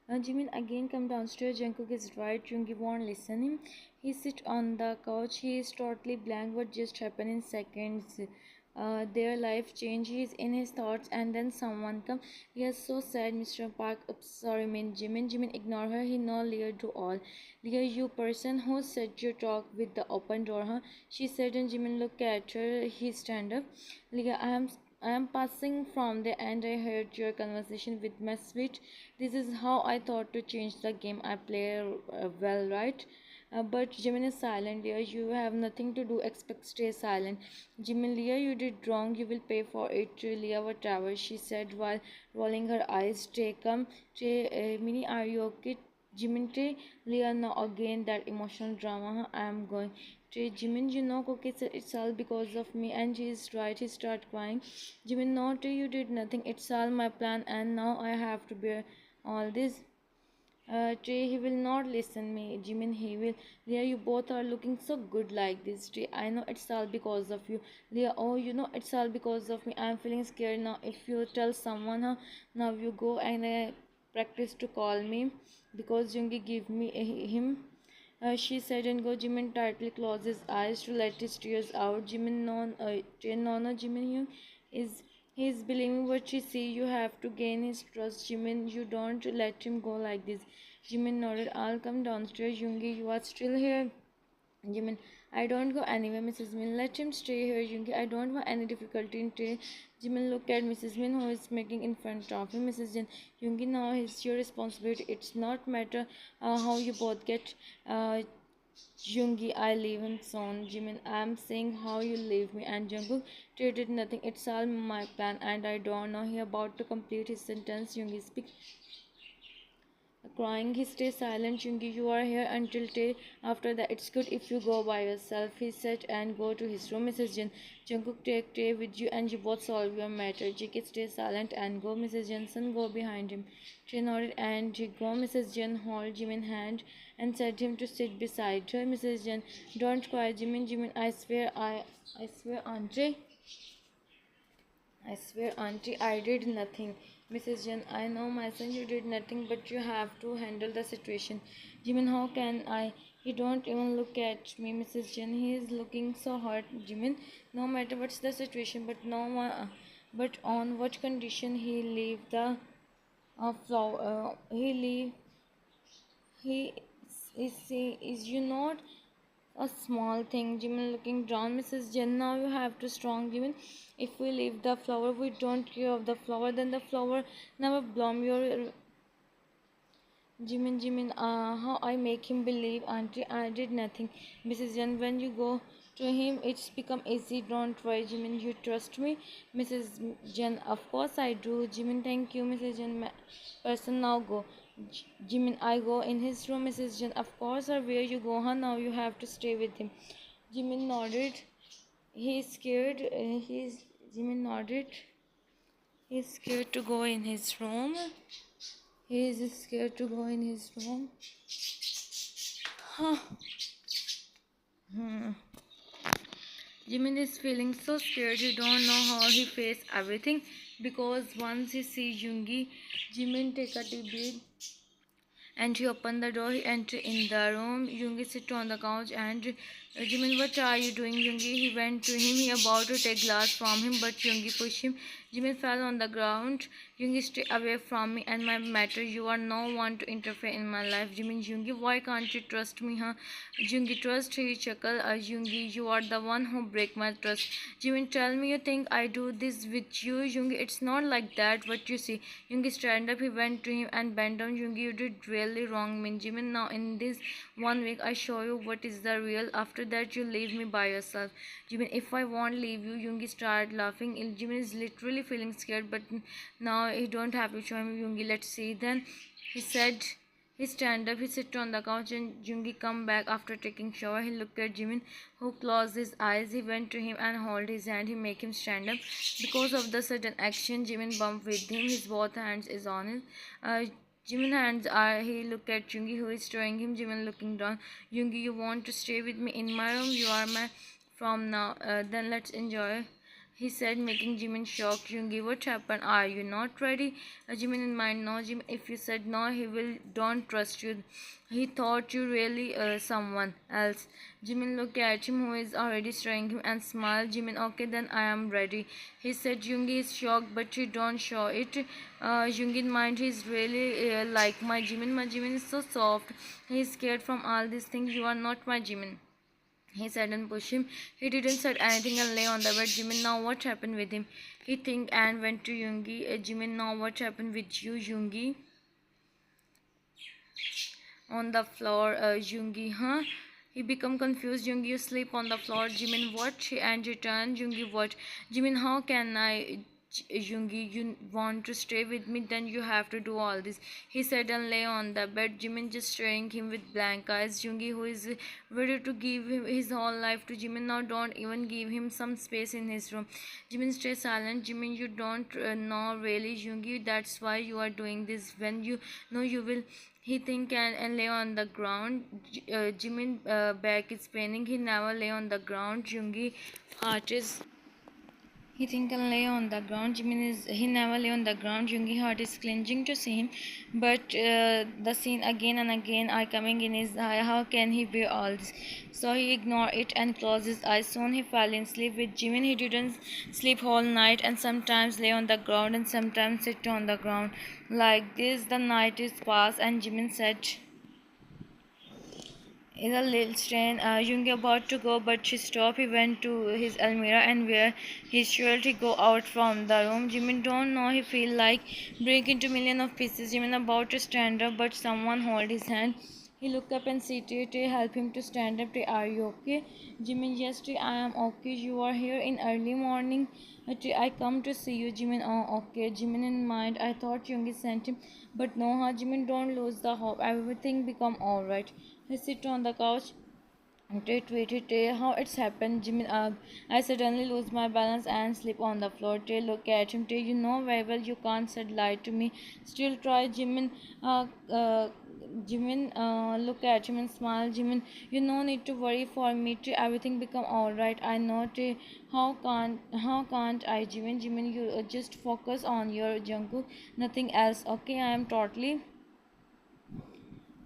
Jimin again come downstairs. Jungkook is right. Yoongi won't listen him. He sit on the couch. He is totally blank. What just happened in seconds? Their life changes in his thoughts, and then someone come. He is so sad. Mr. Park. Oops, sorry, mean Jimin. Jimin ignore her. He no Leah do all. Leah, you person who said you talk with the open door, huh? She said, and Jimin look at her. He stand up. Leah, I am passing from the end. I heard your conversation with my sweet. This is how I thought to change the game I play well, right? But Jimin is silent. Leah, you have nothing to do except stay silent. Jimin, Leah, you did wrong. You will pay for it. Leah, whatever, she said while rolling her eyes. Tay, come. Tay, Mini, are you okay? Jimin, Tay, Leah, no, again that emotional drama. Huh? I am going. Tay, Jimin, you know, Cookie said it's all because of me, and she is right. He start crying. Jimin, no, Tay, you did nothing. It's all my plan, and now I have to bear all this. Trey, he will not listen me. Jimin, he will. Leah, you both are looking so good like this. Trey, I know it's all because of you. Leah, oh, you know it's all because of me. I'm feeling scared now. If you tell someone, huh, now you go and practice to call me because Jungi give me him. She said and go. Jimin tightly closed his eyes to let his tears out. Jimin, no, Jimin, you is he's believing what she see. You have to gain his trust, Jimin. You don't let him go like this. Jimin nodded. I'll come downstairs. Yoongi, you are still here. Jimin, I don't go anywhere, Mrs. Min. Let him stay here, Yoongi. I don't want any difficulty in stay. Jimin looked at Mrs. Min, who is making in front of him. Mrs. Jin, Yoongi, now it's your responsibility. It's not matter how you both get. Yoongi, I leave him soon. Jimin, I'm saying how you leave me. And Jungkook treated nothing. It's all my plan, and I don't know. He about to complete his sentence. Yoongi speak. Crying, he stays silent. Yoongi, you are here until day. After that, it's good if you go by yourself. He said and go to his room. Mrs. Jin, Jungkook take Tay with you and you both solve your matter. JK stays silent and go. Mrs. Jensen go behind him. Tay nodded and go. Mrs. Jen hold Jimin hand and said him to sit beside her. Mrs. Jen, don't cry, Jimin. Jimin, I swear, Auntie. I swear, Auntie, I did nothing. Mrs. Jen, I know my son, you did nothing, but you have to handle the situation. Jimin, how can I? He don't even look at me, Mrs. Jen. He is looking so hurt, Jimin. No matter what's the situation, but no one, but on what condition he leave the flower? He leave. He is you not a small thing. Jimin looking down. Mrs. Jen, now you have to strong, Jimin. If we leave the flower, we don't care of the flower, then the flower never bloom. Your Jimin, how I make him believe, Auntie, I did nothing. Mrs. Jen, when you go to him, it's become easy. Don't worry, Jimin, you trust me. Mrs. Jen, of course I do. Jimin, thank you, Mrs. Jen. Person, now go. Jimin, I go in his room. Mrs. Jen, of course, or where you go, huh? Now you have to stay with him. Jimin nodded. He's scared. Jimin nodded. He's scared to go in his room. He is scared to go in his room. Huh. Jimin is feeling so scared. He don't know how he face everything because once he see Yoongi, Jimin take a deep breath and he opened the door. He entered in the room. Yoongi sit on the couch and Jimin, what are you doing, Yoongi? He went to him. He about to take glass from him, but Yoongi pushed him. Jimin fell on the ground. Yoongi, stay away from me and my matter. You are no one to interfere in my life. Jimin, Yoongi, why can't you trust me, huh? Yoongi, trust. He chuckled. Yoongi, you are the one who break my trust. Jimin, tell me you think I do this with you. Yoongi, it's not like that. What you see. Yoongi stand up. He went to him and bent down. Yoongi, you did really wrong, Min. Jimin, now in this 1 week I show you what is the real. After that you leave me by yourself. Jimin, if I won't leave you. Yoongi started laughing. Jimin is literally feeling scared, but now he don't have to show him. Yoongi, let's see then. He said. He stand up, he sit on the couch and Yoongi come back after taking shower. He looked at Jimin, who closed his eyes. He went to him and hold his hand. He make him stand up. Because of the sudden action, Jimin bumped with him. His both hands is on his. Jimin hands are. He looked at Yoongi, who is throwing him. Jimin looking down. Yoongi, you want to stay with me in my room? You are my from now. Then let's enjoy. he said, making Jimin shocked. Yoongi, what happened? Are you not ready? Jimin in mind, no, Jimin. If you said no, he will don't trust you. He thought you really someone else. Jimin looked at him, who is already staring him, and smiled. Jimin, okay, then I am ready. He said. Yoongi is shocked, but he don't show it. Yoongi in mind, he's really like my Jimin. My Jimin is so soft. He's scared from all these things. You are not my Jimin. He said and pushed him. He didn't say anything and lay on the bed. Jimin, now what happened with him? He think and went to Yoongi. Jimin, now what happened with you, Yoongi? On the floor, Yoongi, huh? He become confused. Yoongi, you sleep on the floor. Jimin, what? And returned. Yoongi, what? Jimin, how can I? Yoongi, you want to stay with me? Then you have to do all this. He said and lay on the bed. Jimin just staring him with blank eyes. Yoongi, who is ready to give him his whole life to Jimin, now don't even give him some space in his room. Jimin stay silent. Jimin, you don't know really, Yoongi. That's why you are doing this. When you know you will. He think and lay on the ground. Jimin back is paining. He never lay on the ground. Yoongi heart is. He think and lay on the ground. Jimin is. He never lay on the ground. Yoongi heart is clenching to see him, but the scene again and again are coming in his eye. How can he bear all this? So he ignored it and closed his eyes. Soon he fell in sleep with Jimin. He didn't sleep whole night and sometimes lay on the ground and sometimes sit on the ground. Like this, the night is passed and Jimin said is a little strain. Yoongi about to go, but she stopped. He went to his almirah and where he should he go out from the room. Jimin don't know. He feel like break into million of pieces. Jimin about to stand up, but someone hold his hand. He looked up and said, help him to stand up. Are you okay? Jimin, yes, I am okay. You are here in early morning. I come to see you, Jimin. Oh, okay. Jimin in mind. I thought Yoongi sent him, but no, Jimin, don't lose the hope. Everything become alright. I sit on the couch. Wait, how it's happened, Jimin? I suddenly lose my balance and slip on the floor. Tay, look at him. Tay, you know very well you can't said lie to me. Still try, Jimin. Uh, uh, Jimin, look at him and smile. Jimin, you no need to worry for me. Tay, everything become alright. I know. Tay, how can't I, Jimin? Jimin, you just focus on your Jungkook, nothing else. Okay, I am totally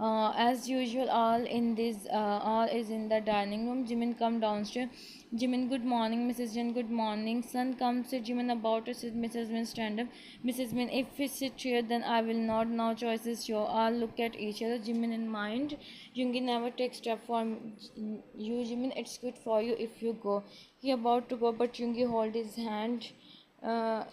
as usual, all is in the dining room. Jimin come downstairs. Jimin, good morning, Mrs. Jin. Good morning. Son comes to Jimin about to sit. Mrs. Min stand up. Mrs. Min, if we sit here, then I will not. Now choices show. I'll look at each other. Jimin in mind. Jungi never takes step for you. Jimin, it's good for you if you go. He about to go, but Jungi hold his hand. Uh,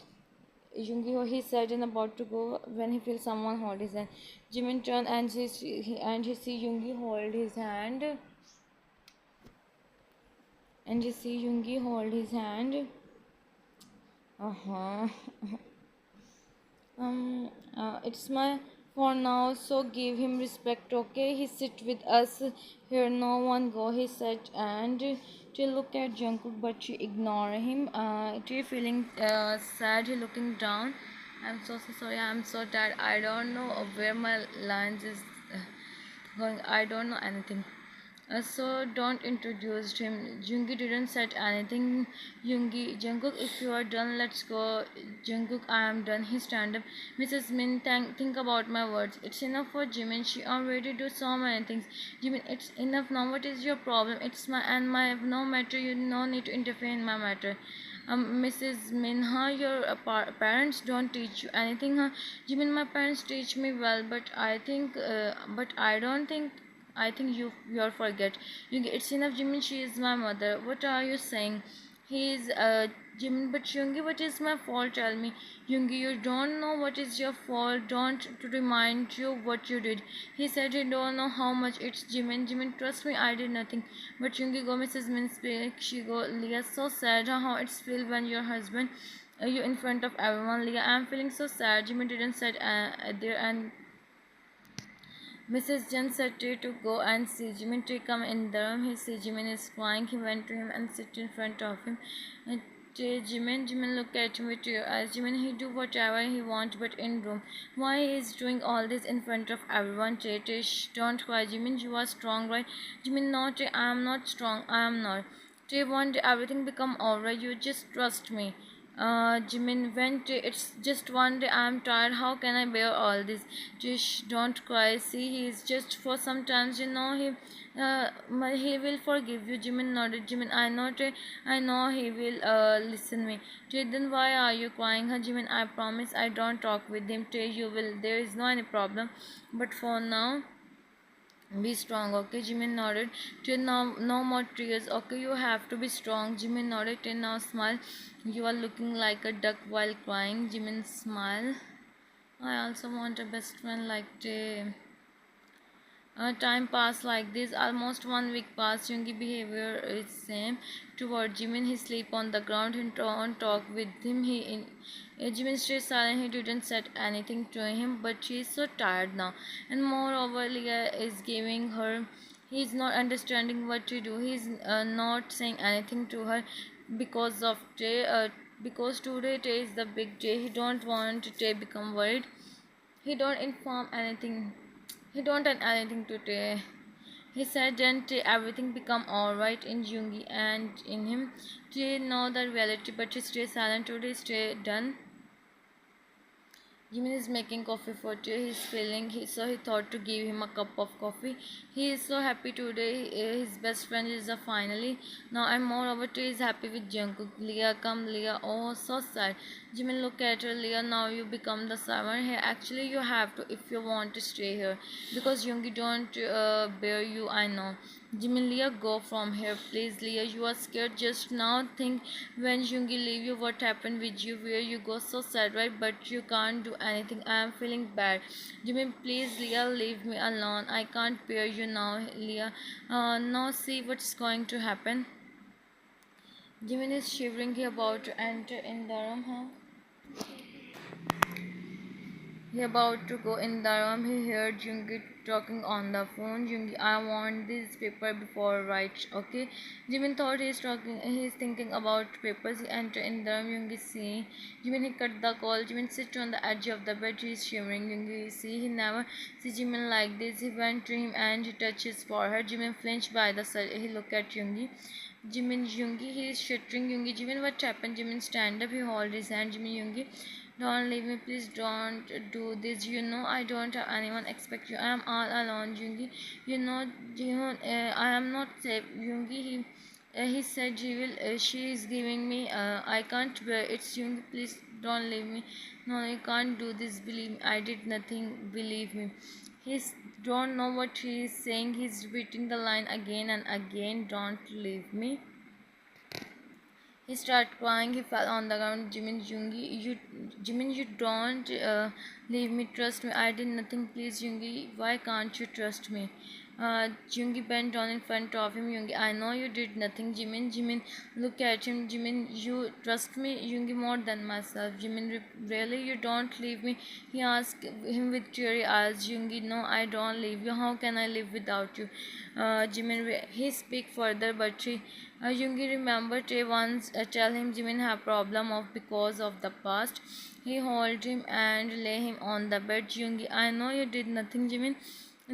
Yoongi, he said and about to go when he feels someone hold his hand. Jimin turned and he see Yoongi hold his hand. And he see Yoongi hold his hand. Uh-huh. It's my for now, so give him respect, okay? He sit with us here, no one go, he said, and she look at Jungkook, but she ignore him. She feeling sad, he looking down. I'm so sorry, I'm so tired. I don't know where my lines is going. I don't know anything. So don't introduce him. Jungkook didn't said anything. Jungkook, if you are done, let's go. Jungkook, I am done. He stand up. Mrs. Min, think about my words. It's enough for Jimin. She already do so many things. Jimin, it's enough now. What is your problem? It's my no matter. You no need to interfere in my matter. Mrs. Minha, your parents don't teach you anything, huh? Jimin, my parents teach me well, but I don't think I think you're forget. It's enough, Jimin. She is my mother. What are you saying? He is Jimin, but Yoongi, what is my fault? Tell me, Yoongi. You don't know what is your fault. Don't to remind you what you did. He said he don't know how much it's Jimin. Jimin, trust me, I did nothing. But Yoongi, go Mrs. Min speak. She go. Leah, so sad. How it's feel when your husband you in front of everyone. Leah, I'm feeling so sad. Jimin didn't said there and Mrs. Jen said to go and see Jimin to come in the room. He see Jimin is crying. He went to him and sit in front of him. Jimin look at him with tear eyes. Jimin, he do whatever he want, but in room. Why he is doing all this in front of everyone? Tish, don't cry. Jimin, you are strong, right? Jimin, not. I am not strong. I am not. Tay one day everything become alright. You just trust me. Jimin went. It's just one day. I'm tired. How can I bear all this? Jish, don't cry. See, he's just for sometimes. You know he will forgive you. Jimin nodded. Jimin, I know. Tay, I know he will listen me. Tay, then why are you crying? Huh, Jimin, I promise I don't talk with him. Tay, you will. There is no any problem. But for now. Be strong, okay? Jimin nodded. Till now, no more tears, okay? You have to be strong. Jimin nodded. Till now, smile. You are looking like a duck while crying. Jimin smile. I also want a best friend like Tay. Time passed like this. Almost 1 week passed. Yoongi behavior is same toward Jimin. He sleep on the ground. He don't talk with him. Jimin stayed silent. He didn't said anything to him. But she is so tired now. And moreover, Leah is giving her. He's not understanding what to do. He's not saying anything to her because of Tay. Because today Tay is the big day. He don't want Tay become worried. He don't inform anything. He don't done anything today. He said then everything become alright in Jungi and in him. She know the reality but she stay silent today stay done. Jimin is making coffee for Jay. He's feeling so he thought to give him a cup of coffee. He is so happy today. His best friend is finally now, and moreover, Jay is happy with Jungkook. Leah, come, Leah. Oh, so sad. Jimin, look at her, Leah. Now you become the servant here. Actually, you have to if you want to stay here because Yoongi don't bear you. I know. Jimin, Leah, go from here, please. Leah, you are scared just now. Think when Yoongi leave you, what happened with you, where you go. So sad, right? But you can't do anything. I am feeling bad. Jimin, please, Leah, leave me alone. I can't bear you now, Leah. Now see what's going to happen. Jimin is shivering. He about to enter in the room, huh? He about to go in the room. He heard Jungi talking on the phone. Jungi, I want this paper before write. Okay. Jimin thought he's talking. He's thinking about papers. He entered in the room. Jungi see. Jimin he cut the call. Jimin sit on the edge of the bed. He's shivering. Jungi see. He never see Jimin like this. He went to him and he touched his forehead. Jimin flinched by the side. He looked at Jungi. Jimin Jungi. He is shuddering. Jungi. Jimin, what happened? Jimin stand up. He hold his hand. Jimin Jungi. Don't leave me, please don't do this. You know I don't have anyone expect you. I am all alone, Jungi. You know, I am not safe. Jungi, he said she is giving me. I can't bear. It's Jungi. Please don't leave me. No, you can't do this. Believe me, I did nothing. Believe me. He's don't know what he is saying. He's repeating the line again and again. Don't leave me. He started crying. He fell on the ground. Jimin, you don't leave me. Trust me. I did nothing. Please, Jungi. Why can't you trust me? Jungi bent down in front of him. Jungi, I know you did nothing. Jimin, look at him. Jimin, you trust me. Jungi more than myself. Jimin, really, you don't leave me? He asked him with teary eyes. Jungi, no, I don't leave you. How can I live without you? Jimin, he speak further, but she Yoongi remembered Tae once tell him Jimin have problem of because of the past. He hold him and lay him on the bed. Yoongi, I know you did nothing, Jimin.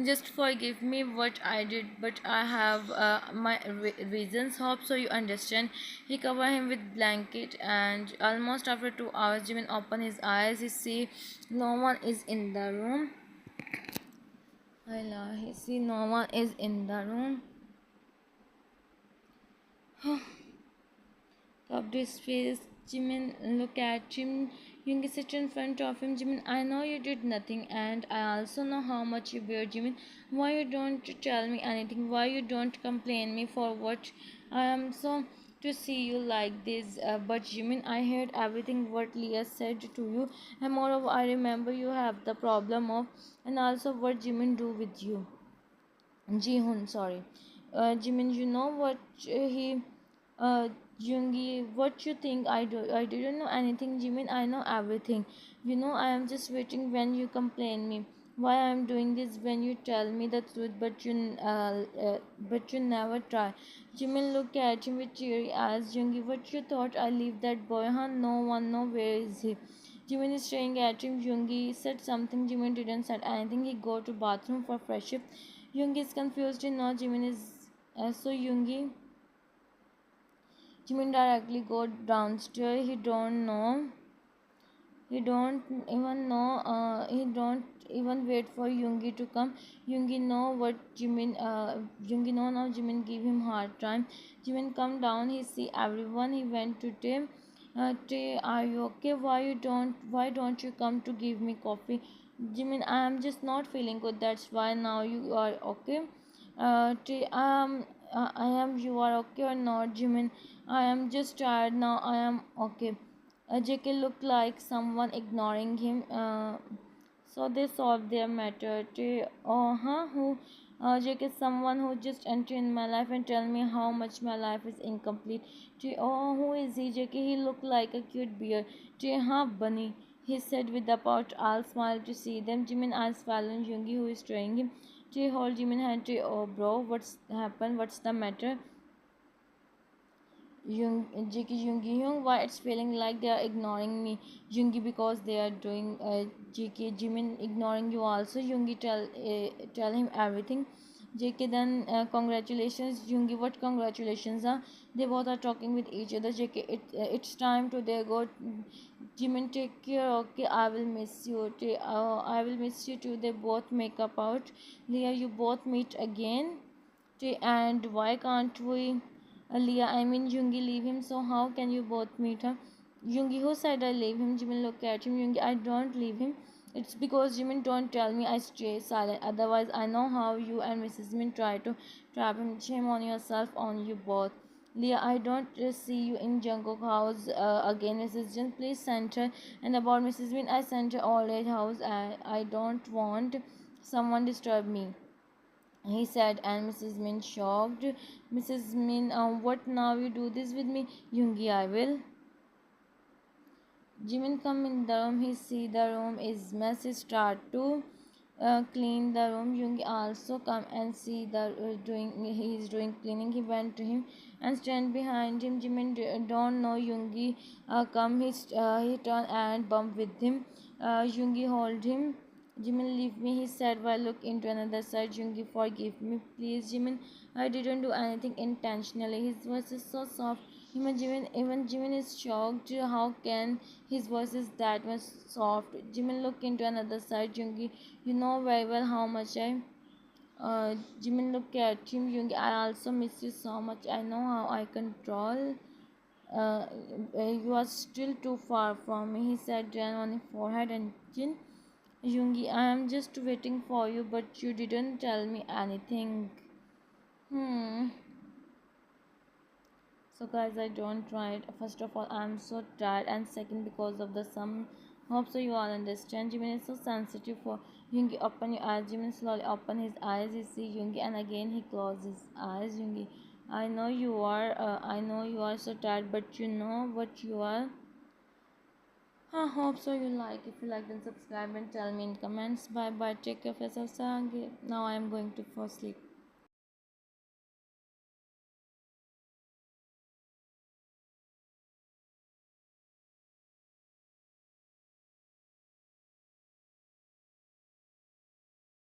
Just forgive me what I did, but I have my reasons. Hope so you understand. He covered him with blanket, and almost after 2 hours, Jimin opened his eyes. He see no one is in the room. He see no one is in the room. Cupped his face. Jimin look at him. Yoongi sit in front of him. Jimin, I know you did nothing, and I also know how much you bear. Jimin, why you don't tell me anything? Why you don't complain me for what? I am so to see you like this. But Jimin, I heard everything what Leah said to you, and moreover, I remember you have the problem of, and also what Jimin do with you. Jihoon, sorry. Jimin, you know what he Jungi, what you think I do? I didn't know anything, Jimin. I know everything. You know, I am just waiting when you complain me. Why I am doing this when you tell me the truth, but you never try. Jimin looked at him with teary eyes. Jungi, what you thought I leave that boy? Huh? No one know where is he. Jimin is staring at him. Jungi said something. Jimin didn't say anything. He go to bathroom for fresh up. Jungi is confused. Now Jimin is so Jungi. Jimin directly go downstairs. He don't even know. He don't even wait for Yoongi to come. Yoongi know what Jimin. Yoongi know now. Jimin give him hard time. Jimin come down. He see everyone. He went to Tim. Tay, are you okay? Why don't you come to give me coffee? Jimin, I am just not feeling good. That's why now you are okay. Tay, I am. You are okay or not, Jimin? I am just tired now. I am okay. JK looked like someone ignoring him. So they solved their matter. Who? JK, someone who just entered in my life and tell me how much my life is incomplete. Who is he? JK, he looked like a cute bear. Bunny. He said with a pout. I'll smile to see them. Jimin eyes fell on Yoongi, who is trying him. Hold Jimin hand. Oh bro, what's happened? What's the matter? Jungi Hyung, why it's feeling like they are ignoring me. Jungi, because they are doing JK, Jimin ignoring you also. Jungi, tell him everything. JK, then congratulations. Jungi, what congratulations are? They both are talking with each other. JK, it's time to they go. Jimin, take care. Okay, I will miss you. I will miss you too. They both make up out. Leah, you both meet again. And why can't we? Leah, I mean Jungi, leave him. So how can you both meet her? Jungi, who said I leave him? Jimin, look at him. Jungi, I don't leave him. It's because Jimin don't tell me. I stay silent. Otherwise, I know how you and Mrs. Jimin try to trap him. Shame on yourself, on you both. Leah, I don't see you in Jungkook house again. Mrs. Jin, please send her. And about Mrs. Min, I sent her old age house. I don't want someone disturb me, he said, and Mrs. Min shocked. Mrs. Min, what now? You do this with me? Yoongi, I will. Jimin come in the room. He see the room is messy. Start to clean the room. Yoongi also come and see the doing. He is doing cleaning. He went to him and stand behind him. Jimin don't know Yoongi come. He turn and bump with him. Yoongi hold him. Jimin, leave me, he said while look into another side. Jungi, forgive me, please, Jimin. I didn't do anything intentionally. His voice is so soft. Even Jimin is shocked. How can his voice is that much soft? Jimin, look into another side. Jungi, you know very well how much I. Jimin, look at him. Jungi, I also miss you so much. I know how I control. Uh, you are still too far from me, he said, down on his forehead and chin. Yoongi, I am just waiting for you, but you didn't tell me anything. Hmm. So, guys, I don't try it. First of all, I'm so tired, and second, because of the sun. Hope so you all understand. Jimin is so sensitive for Yoongi. Open your eyes. Jimin slowly open his eyes. He see Yoongi, and again he closes his eyes. Yoongi, I know you are. I know you are so tired, but you know what you are. I hope so you like. If you like, then subscribe and tell me in comments. Bye bye. Take care of yourself. Now I am going to fall asleep.